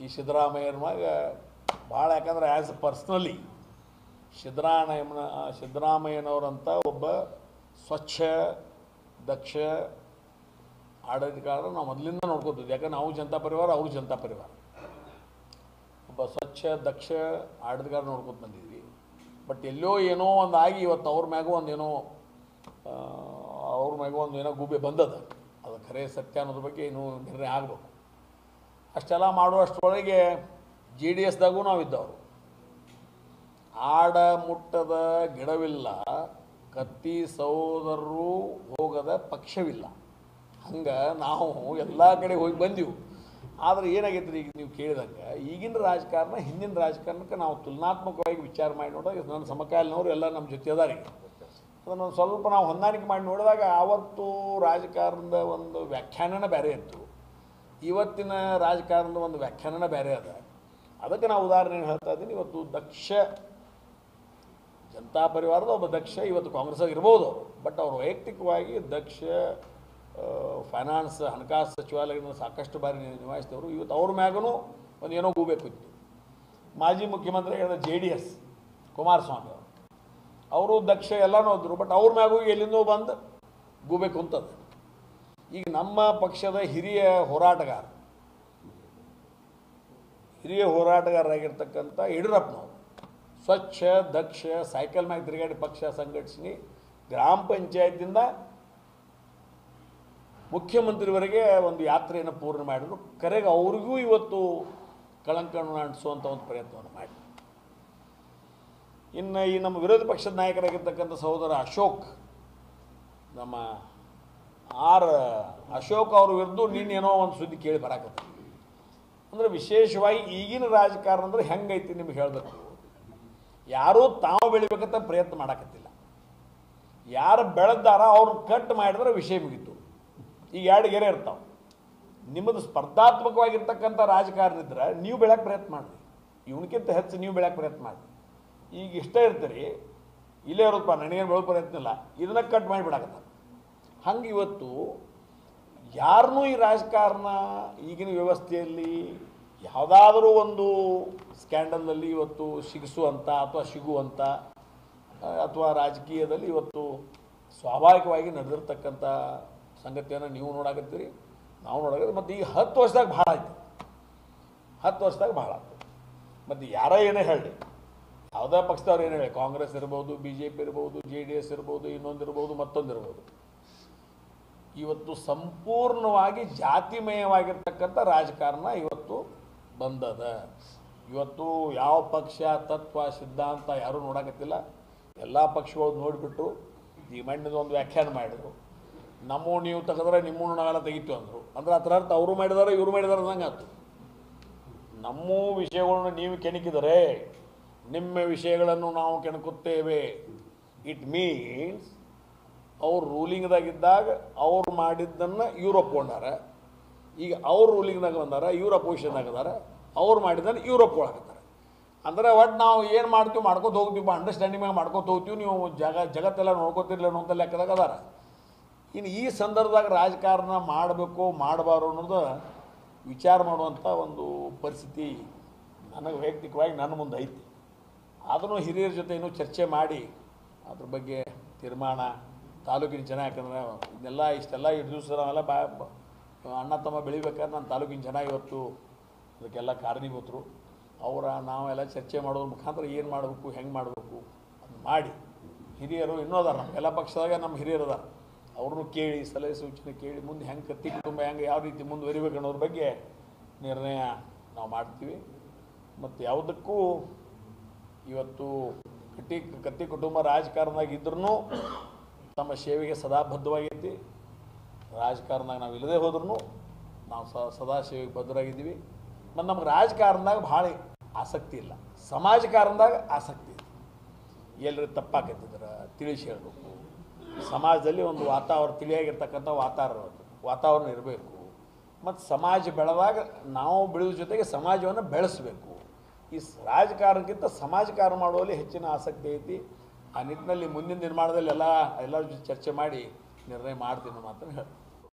ಈ ಸಿದ್ದರಾಮಯ್ಯನ ಮಗ ಭಾಳ, ಯಾಕಂದ್ರೆ ಆ್ಯಸ್ ಪರ್ಸ್ನಲಿ ಸಿದ್ದರಾಮಯ್ಯನವರಂಥ ಒಬ್ಬ ಸ್ವಚ್ಛ ದಕ್ಷ ಆಡಳಿತಗಾರರು ನಾವು ಮೊದಲಿಂದ ನೋಡ್ಕೋತಿದ್ವಿ. ಯಾಕಂದ್ರೆ ನಾವು ಜನತಾ ಪರಿವಾರ, ಅವರು ಜನತಾ ಪರಿವಾರ. ಒಬ್ಬ ಸ್ವಚ್ಛ ದಕ್ಷ ಆಡಳಿತಗಾರ ನೋಡ್ಕೊತ ಬಂದಿದ್ವಿ. ಬಟ್ ಎಲ್ಲೋ ಏನೋ ಒಂದು ಆಗಿ ಇವತ್ತು ಅವ್ರ ಮ್ಯಾಗೂ ಒಂದೇನೋ ಗೂಬೆ ಬಂದದ. ಅದು ಖರೆ ಸತ್ಯ ಅನ್ನೋದ್ರ ಬಗ್ಗೆ ಇನ್ನೂ ನಿರ್ಣಯ ಆಗಬೇಕು. ಅಷ್ಟೆಲ್ಲ ಮಾಡುವಷ್ಟರೊಳಗೆ JDSದಾಗೂ ನಾವಿದ್ದವರು. ಆಡ ಮುಟ್ಟದ ಗಿಡವಿಲ್ಲ, ಕತ್ತಿ ಸಹೋದರರು ಹೋಗದ ಪಕ್ಷವಿಲ್ಲ. ಹಂಗೆ ನಾವು ಎಲ್ಲ ಕಡೆ ಹೋಗಿ ಬಂದೆವು. ಆದರೆ ಏನಾಗೈತೆ ರೀ, ಈಗ ನೀವು ಕೇಳಿದಂಗೆ ಈಗಿನ ರಾಜಕಾರಣ ಹಿಂದಿನ ರಾಜಕಾರಣಕ್ಕೆ ನಾವು ತುಲನಾತ್ಮಕವಾಗಿ ವಿಚಾರ ಮಾಡಿ ನೋಡಿದಾಗ ನನ್ನ ಸಮಕಾಲೀನವರು ಎಲ್ಲ ನಮ್ಮ ಜೊತೆ ಅದಾರೆ. ಅದನ್ನು ಸ್ವಲ್ಪ ನಾವು ಹೊಂದಾಣಿಕೆ ಮಾಡಿ ನೋಡಿದಾಗ ಆವತ್ತು ರಾಜಕಾರಣದ ಒಂದು ವ್ಯಾಖ್ಯಾನನೇ ಬೇರೆ ಇತ್ತು, ಇವತ್ತಿನ ರಾಜಕಾರಣದ ಒಂದು ವ್ಯಾಖ್ಯಾನನೇ ಬೇರೆ ಅದ. ಅದಕ್ಕೆ ನಾವು ಉದಾಹರಣೆ ಹೇಳ್ತಾ ಇದ್ದೀನಿ. ಇವತ್ತು ದಕ್ಷ ಜನತಾ ಪರಿವಾರದ ಒಬ್ಬ ದಕ್ಷ ಇವತ್ತು ಕಾಂಗ್ರೆಸ್ಸಾಗ ಇರ್ಬೋದು, ಬಟ್ ಅವರು ವೈಯಕ್ತಿಕವಾಗಿ ದಕ್ಷ ಫೈನಾನ್ಸ್ ಹಣಕಾಸು ಸಚಿವಾಲಯದಿಂದ ಸಾಕಷ್ಟು ಬಾರಿ ನಿಭಾಯಿಸಿದವರು. ಇವತ್ತು ಅವ್ರ ಮ್ಯಾಗೂ ಒಂದು ಏನೋ ಗೂಬೇಕು ಇತ್ತು. ಮಾಜಿ ಮುಖ್ಯಮಂತ್ರಿಗಳಾದ JDS ಕುಮಾರಸ್ವಾಮಿ ಅವರು ದಕ್ಷ ಎಲ್ಲನೂ ಹೋದ್ರು, ಬಟ್ ಅವ್ರ ಮ್ಯಾಗೂ ಎಲ್ಲಿಂದೋ ಬಂದು ಗೂಬೇಕು ಅಂತದ್ದು. ಈಗ ನಮ್ಮ ಪಕ್ಷದ ಹಿರಿಯ ಹೋರಾಟಗಾರರಾಗಿರ್ತಕ್ಕಂಥ ಯಡಿಯೂರಪ್ಪನವರು ಸ್ವಚ್ಛ ದಕ್ಷ ಸೈಕಲ್ ಮ್ಯಾಗ ತಿರುಗಾಡಿ ಪಕ್ಷ ಸಂಘಟಿಸಿ ಗ್ರಾಮ ಪಂಚಾಯತಿಂದ ಮುಖ್ಯಮಂತ್ರಿವರೆಗೆ ಒಂದು ಯಾತ್ರೆಯನ್ನು ಪೂರ್ಣ ಮಾಡಿದ್ರು. ಕರೆಗೆ ಅವ್ರಿಗೂ ಇವತ್ತು ಕಳಂಕವನ್ನು ಅಂಟಿಸುವಂಥ ಒಂದು ಪ್ರಯತ್ನವನ್ನು ಮಾಡಿ. ಇನ್ನು ಈ ನಮ್ಮ ವಿರೋಧ ಪಕ್ಷದ ನಾಯಕರಾಗಿರ್ತಕ್ಕಂಥ ಸಹೋದರ ಅಶೋಕ್, ನಮ್ಮ ಅಶೋಕ್ ಅವ್ರ ವಿರುದ್ಧ ನಿನ್ನೇನೋ ಒಂದು ಸುದ್ದಿ ಕೇಳಿ ಬರಾಕತ್ತ. ಅಂದರೆ ವಿಶೇಷವಾಗಿ ಈಗಿನ ರಾಜಕಾರಣ ಅಂದರೆ ಹೆಂಗೈತಿ ನಿಮ್ಗೆ ಹೇಳಬೇಕು. ಯಾರೂ ತಾವು ಬೆಳಿಬೇಕಂತ ಪ್ರಯತ್ನ ಮಾಡಕತ್ತಿಲ್ಲ. ಯಾರು ಬೆಳೆದಾರ ಅವ್ರನ್ನ ಕಟ್ ಮಾಡಿದ್ರೆ ವಿಷಯ ಮುಗೀತು. ಈಗ ಎರಡು ಗೆರೆ ಇರ್ತಾವೆ. ನಿಮ್ಮದು ಸ್ಪರ್ಧಾತ್ಮಕವಾಗಿರ್ತಕ್ಕಂಥ ರಾಜಕಾರಣ ಇದ್ರೆ ನೀವು ಬೆಳಕ್ಕೆ ಪ್ರಯತ್ನ ಮಾಡಿರಿ, ಇವನಕ್ಕಿಂತ ಹೆಚ್ಚು ನೀವು ಬೆಳಕ್ಕೆ ಪ್ರಯತ್ನ ಮಾಡಿರಿ. ಈಗ ಇಷ್ಟ ಇರ್ತೀರಿ, ಇಲ್ಲೇ ಇರೋದಪ್ಪ ನನಗೇನು ಬೆಳೋ ಪ್ರಯತ್ನ ಇಲ್ಲ, ಇದನ್ನ ಕಟ್ ಮಾಡಿಬಿಡಾಕತ್ತ. ಹಂಗೆ ಇವತ್ತು ಯಾರನ್ನೂ ಈ ರಾಜಕಾರಣ ಈಗಿನ ವ್ಯವಸ್ಥೆಯಲ್ಲಿ ಯಾವುದಾದ್ರೂ ಒಂದು ಸ್ಕ್ಯಾಂಡಲ್ನಲ್ಲಿ ಇವತ್ತು ಸಿಗಿಸುವಂಥ ಅಥವಾ ಸಿಗುವಂಥ ಅಥವಾ ರಾಜಕೀಯದಲ್ಲಿ ಇವತ್ತು ಸ್ವಾಭಾವಿಕವಾಗಿ ನಡೆದಿರ್ತಕ್ಕಂಥ ಸಂಗತಿಯನ್ನು ನೀವು ನೋಡಾಕತ್ತೀರಿ, ನಾವು ನೋಡಾಕತ್ತೀವಿ. ಮತ್ತು ಈಗ 10 ವರ್ಷದಾಗ ಭಾಳ ಆಯ್ತು, 10 ವರ್ಷದಾಗ ಭಾಳ ಆಯ್ತು. ಮತ್ತು ಯಾರೋ ಏನೇ ಹೇಳಿ, ಯಾವುದೇ ಪಕ್ಷದವ್ರು ಏನು ಹೇಳಿ, ಕಾಂಗ್ರೆಸ್ ಇರ್ಬೋದು, BJP ಇರ್ಬೋದು, JDS ಇರ್ಬೋದು, ಇನ್ನೊಂದಿರ್ಬೋದು, ಮತ್ತೊಂದಿರ್ಬೋದು, ಇವತ್ತು ಸಂಪೂರ್ಣವಾಗಿ ಜಾತಿಮಯವಾಗಿರ್ತಕ್ಕಂಥ ರಾಜಕಾರಣ ಇವತ್ತು ಬಂದದ. ಇವತ್ತು ಯಾವ ಪಕ್ಷ ತತ್ವ ಸಿದ್ಧಾಂತ ಯಾರೂ ನೋಡಕತ್ತಿಲ್ಲ. ಎಲ್ಲ ಪಕ್ಷಗಳು ನೋಡಿಬಿಟ್ಟು ಈ ಮಣ್ಣಿದ ಒಂದು ವ್ಯಾಖ್ಯಾನ ಮಾಡಿದರು. ನಮ್ಮ ನೀವು ತೆಗೆದ್ರೆ ನಿಮ್ಮನ್ನು ನಾವೆಲ್ಲ ತೆಗಿತು ಅಂದರು. ಅಂದ್ರೆ ಅದರ ಅರ್ಥ ಅವರು ಮಾಡಿದಾರೆ ಇವರು ಮಾಡಿದಾರೆ ಅಂದಂಗೆ ಆಯ್ತು. ನಮ್ಮ ವಿಷಯಗಳನ್ನು ನೀವು ಕೆಣಕಿದರೆ ನಿಮ್ಮ ವಿಷಯಗಳನ್ನು ನಾವು ಕೆಣಕುತ್ತೇವೆ. ಇಟ್ ಮೀನ್ಸ್ ಅವ್ರು ರೂಲಿಂಗ್ದಾಗಿದ್ದಾಗ ಅವ್ರು ಮಾಡಿದ್ದನ್ನು ಇವ್ರು ಒಪ್ಕೊಂಡಾರ. ಈಗ ಅವ್ರು ರೂಲಿಂಗ್ದಾಗ ಬಂದಾರ, ಇವ್ರು ಅಪೋಸಿಷನ್ದಾಗ ಅದಾರ, ಅವ್ರು ಮಾಡಿದ್ದನ್ನು ಇವ್ರು ಒಪ್ಕೊಳಕತ್ತಾರೆ. ಅಂದರೆ ಒಟ್ಟು ನಾವು ಏನು ಮಾಡ್ತೀವಿ ಮಾಡ್ಕೊತ ಹೋಗ್ತೀವಿ, ಅಂಡರ್ಸ್ಟ್ಯಾಂಡಿಂಗ್ ಮ್ಯಾಗ ಮಾಡ್ಕೊತ ಹೋಗ್ತೀವಿ, ನೀವು ಜಗತ್ತೆಲ್ಲ ನೋಡ್ಕೋತಿರ್ಲಿ ಅನ್ನೋಂಥ ಲೆಕ್ಕದಾಗ ಅದಾರ. ಇನ್ನು ಈ ಸಂದರ್ಭದಾಗ ರಾಜಕಾರಣ ಮಾಡಬೇಕು ಮಾಡಬಾರ್ದು ಅನ್ನೋದು ವಿಚಾರ ಮಾಡುವಂಥ ಒಂದು ಪರಿಸ್ಥಿತಿ ನನಗೆ ವೈಯಕ್ತಿಕವಾಗಿ ನನ್ನ ಮುಂದೆ ಐತಿ. ಆದರೂ ಹಿರಿಯರ ಜೊತೆ ಇನ್ನೂ ಚರ್ಚೆ ಮಾಡಿ ಅದ್ರ ಬಗ್ಗೆ ತೀರ್ಮಾನ ತಾಲೂಕಿನ ಜನ, ಯಾಕಂದರೆ ಇದನ್ನೆಲ್ಲ ಇಷ್ಟೆಲ್ಲ ಇಷ್ಟು ದಿವಸ ನಾವೆಲ್ಲ ಅಣ್ಣ ತಮ್ಮ ಬೆಳಿಬೇಕಾದ್ರೆ ನನ್ನ ತಾಲೂಕಿನ ಜನ ಇವತ್ತು ಅದಕ್ಕೆಲ್ಲ ಕಾರಣೀಭೂತರು. ನಾವೆಲ್ಲ ಚರ್ಚೆ ಮಾಡೋದ್ರ ಮುಖಾಂತರ ಏನು ಮಾಡಬೇಕು, ಹೆಂಗೆ ಮಾಡಬೇಕು ಅದು ಮಾಡಿ ಹಿರಿಯರು ಇನ್ನೂ ಅದಾರ. ನಮ್ಮ ಎಲ್ಲ ಪಕ್ಷದಾಗ ನಮ್ಮ ಹಿರಿಯರು ಅದಾರ. ಅವ್ರನ್ನೂ ಕೇಳಿ ಸಲಹೆ ಸೂಚನೆ ಕೇಳಿ ಮುಂದೆ ಹೆಂಗೆ ಕತ್ತಿ ಕುಟುಂಬ ಹೆಂಗೆ ಯಾವ ರೀತಿ ಮುಂದುವರಿಬೇಕು ಅನ್ನೋದ್ರ ಬಗ್ಗೆ ನಿರ್ಣಯ ನಾವು ಮಾಡ್ತೀವಿ. ಮತ್ತು ಯಾವುದಕ್ಕೂ ಇವತ್ತು ಕತ್ತಿ ಕುಟುಂಬ ರಾಜಕಾರಣದಾಗಿದ್ರೂ ತಮ್ಮ ಸೇವೆಗೆ ಸದಾ ಬದ್ಧವಾಗೈತಿ. ರಾಜಕಾರಣದಾಗ ನಾವು ಇಲ್ಲದೆ ಹೋದ್ರೂ ನಾವು ಸದಾ ಸೇವೆಗೆ ಬದ್ಧರಾಗಿದ್ದೀವಿ. ಮತ್ತು ನಮ್ಗೆ ರಾಜಕಾರಣದಾಗ ಭಾಳ ಆಸಕ್ತಿ ಇಲ್ಲ, ಸಮಾಜಕಾರಣದಾಗ ಆಸಕ್ತಿ ಇದೆ. ಎಲ್ಲರೂ ತಪ್ಪಾಕತ್ತಿದ್ರೆ ತಿಳಿಸಿ ಹೇಳಬೇಕು. ಸಮಾಜದಲ್ಲಿ ಒಂದು ತಿಳಿಯಾಗಿರ್ತಕ್ಕಂಥ ವಾತಾವರಣ ಇರಬೇಕು. ಮತ್ತು ಸಮಾಜ ಬೆಳೆದಾಗ ನಾವು ಬೆಳೆಯೋದ್ರ ಜೊತೆಗೆ ಸಮಾಜವನ್ನು ಬೆಳೆಸಬೇಕು. ಈ ರಾಜಕಾರಣಕ್ಕಿಂತ ಸಮಾಜಕಾರಣ ಮಾಡುವಲ್ಲಿ ಹೆಚ್ಚಿನ ಆಸಕ್ತಿ ಐತಿ. ಆ ನಿಟ್ಟಿನಲ್ಲಿ ಮುಂದಿನ ನಿರ್ಮಾಣದಲ್ಲಿ ಎಲ್ಲರ ಜೊತೆ ಚರ್ಚೆ ಮಾಡಿ ನಿರ್ಣಯ ಮಾಡ್ತೀನಿ ಮಾತನ್ನು ಹೇಳ್ತೀನಿ.